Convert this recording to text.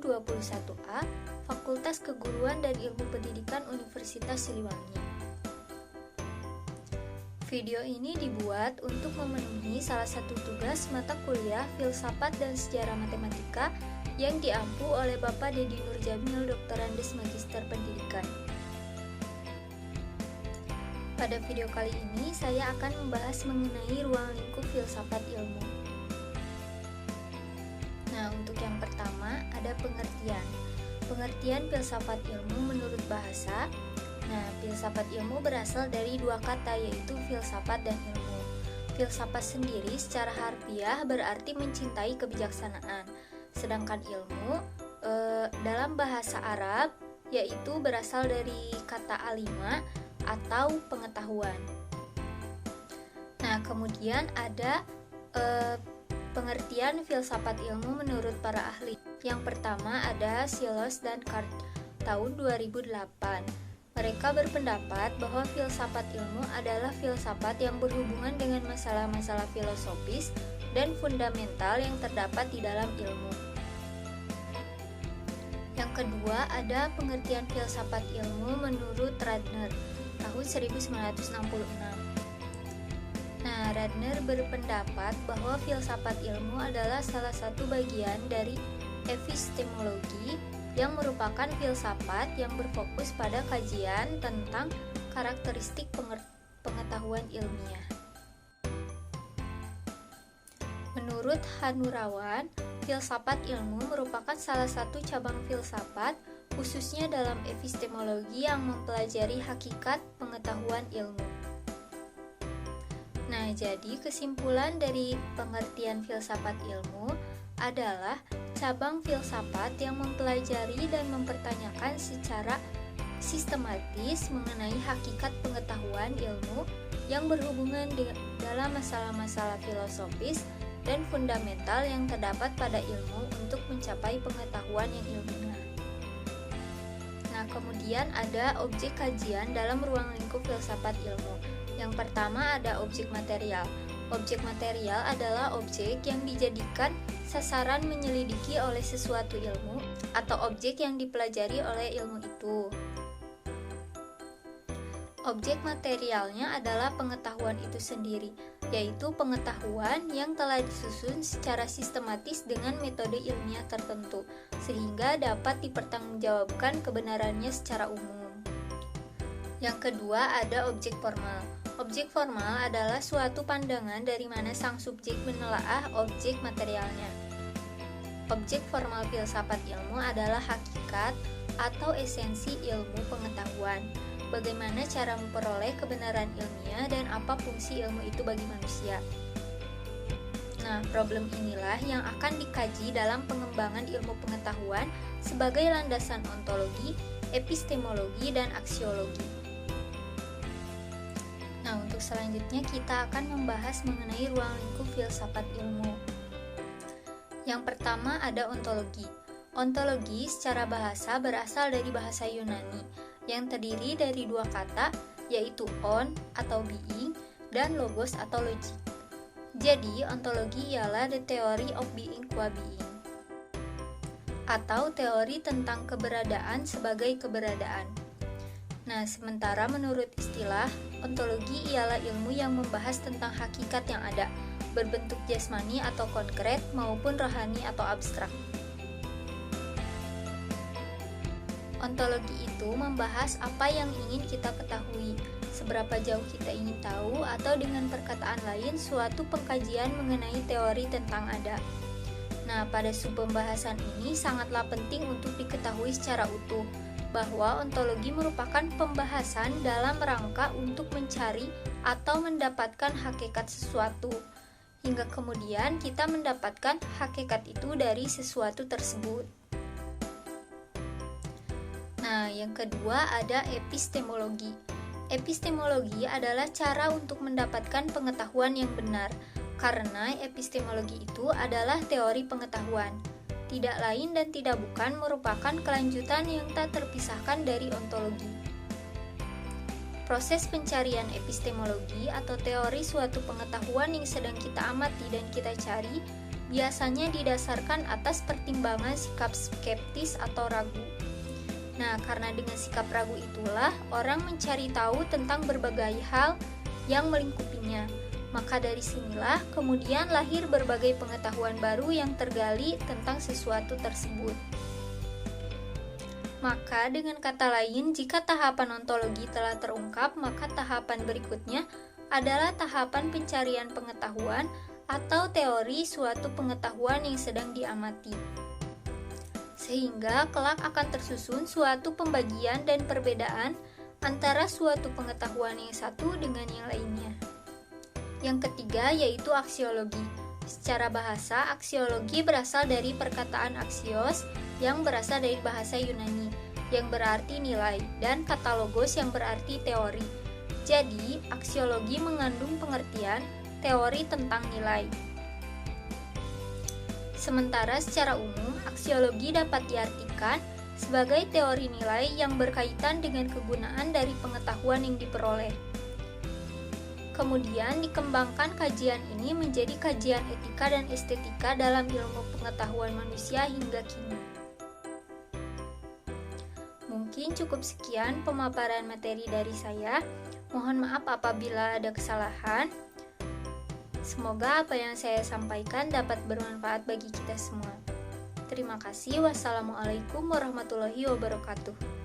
2021A, Fakultas Keguruan dan Ilmu Pendidikan Universitas Siliwangi. Video ini dibuat untuk memenuhi salah satu tugas mata kuliah Filsafat dan Sejarah Matematika yang diampu oleh Bapak Dedi Nurjamil, Dr. Andes Magister Pendidikan. Pada video kali ini, saya akan membahas mengenai ruang lingkup filsafat ilmu. Nah, untuk yang pertama, ada pengertian. Pengertian filsafat ilmu menurut bahasa. Nah, filsafat ilmu berasal dari dua kata, yaitu filsafat dan ilmu. Filsafat sendiri secara harfiah berarti mencintai kebijaksanaan. Sedangkan ilmu dalam bahasa Arab yaitu berasal dari kata alima atau pengetahuan. Nah, kemudian ada pengertian filsafat ilmu menurut para ahli. Yang pertama ada Silos dan Cart tahun 2008. Mereka berpendapat bahwa filsafat ilmu adalah filsafat yang berhubungan dengan masalah-masalah filosofis dan fundamental yang terdapat di dalam ilmu. Yang kedua ada pengertian filsafat ilmu menurut Radner tahun 1966. Nah, Radner berpendapat bahwa filsafat ilmu adalah salah satu bagian dari epistemologi yang merupakan filsafat yang berfokus pada kajian tentang karakteristik pengetahuan ilmiah. Menurut Hanurawan, filsafat ilmu merupakan salah satu cabang filsafat, khususnya dalam epistemologi yang mempelajari hakikat pengetahuan ilmu. Nah, jadi kesimpulan dari pengertian filsafat ilmu adalah cabang filsafat yang mempelajari dan mempertanyakan secara sistematis mengenai hakikat pengetahuan ilmu yang berhubungan dalam masalah-masalah filosofis dan fundamental yang terdapat pada ilmu untuk mencapai pengetahuan yang ilmiah. Nah, kemudian ada objek kajian dalam ruang lingkup filsafat ilmu. Yang pertama ada objek material. Objek material adalah objek yang dijadikan sasaran menyelidiki oleh sesuatu ilmu atau objek yang dipelajari oleh ilmu itu. Objek materialnya adalah pengetahuan itu sendiri, yaitu pengetahuan yang telah disusun secara sistematis dengan metode ilmiah tertentu, sehingga dapat dipertanggungjawabkan kebenarannya secara umum. Yang kedua ada objek formal. Objek formal adalah suatu pandangan dari mana sang subjek menelaah objek materialnya. Objek formal filsafat ilmu adalah hakikat atau esensi ilmu pengetahuan. Bagaimana cara memperoleh kebenaran ilmiah dan apa fungsi ilmu itu bagi manusia. Nah, problem inilah yang akan dikaji dalam pengembangan ilmu pengetahuan sebagai landasan ontologi, epistemologi, dan aksiologi. Nah, untuk selanjutnya kita akan membahas mengenai ruang lingkup filsafat ilmu. Yang pertama ada ontologi. Ontologi secara bahasa berasal dari bahasa Yunani yang terdiri dari dua kata, yaitu on atau being dan logos atau logik. Jadi, ontologi ialah the theory of being qua being, atau teori tentang keberadaan sebagai keberadaan. Nah, sementara menurut istilah, ontologi ialah ilmu yang membahas tentang hakikat yang ada, berbentuk jasmani atau konkret maupun rohani atau abstrak. Ontologi itu membahas apa yang ingin kita ketahui, seberapa jauh kita ingin tahu, atau dengan perkataan lain, suatu pengkajian mengenai teori tentang ada. Nah, pada sub-pembahasan ini sangatlah penting untuk diketahui secara utuh, bahwa ontologi merupakan pembahasan dalam rangka untuk mencari atau mendapatkan hakikat sesuatu, hingga kemudian kita mendapatkan hakikat itu dari sesuatu tersebut. Nah, yang kedua ada epistemologi. Epistemologi adalah cara untuk mendapatkan pengetahuan yang benar, karena epistemologi itu adalah teori pengetahuan. Tidak lain dan tidak bukan merupakan kelanjutan yang tak terpisahkan dari ontologi. Proses pencarian epistemologi atau teori suatu pengetahuan yang sedang kita amati dan kita cari biasanya didasarkan atas pertimbangan sikap skeptis atau ragu. Nah, karena dengan sikap ragu itulah orang mencari tahu tentang berbagai hal yang melingkupinya. Maka dari sinilah kemudian lahir berbagai pengetahuan baru yang tergali tentang sesuatu tersebut. Maka dengan kata lain, jika tahapan ontologi telah terungkap, maka tahapan berikutnya adalah tahapan pencarian pengetahuan atau teori suatu pengetahuan yang sedang diamati. Sehingga kelak akan tersusun suatu pembagian dan perbedaan antara suatu pengetahuan yang satu dengan yang lainnya. Yang ketiga yaitu aksiologi. Secara bahasa, aksiologi berasal dari perkataan aksios yang berasal dari bahasa Yunani, yang berarti nilai, dan kata logos yang berarti teori. Jadi, aksiologi mengandung pengertian teori tentang nilai. Sementara secara umum, aksiologi dapat diartikan sebagai teori nilai yang berkaitan dengan kegunaan dari pengetahuan yang diperoleh. Kemudian dikembangkan kajian ini menjadi kajian etika dan estetika dalam ilmu pengetahuan manusia hingga kini. Mungkin cukup sekian pemaparan materi dari saya. Mohon maaf apabila ada kesalahan. Semoga apa yang saya sampaikan dapat bermanfaat bagi kita semua. Terima kasih. Wassalamualaikum warahmatullahi wabarakatuh.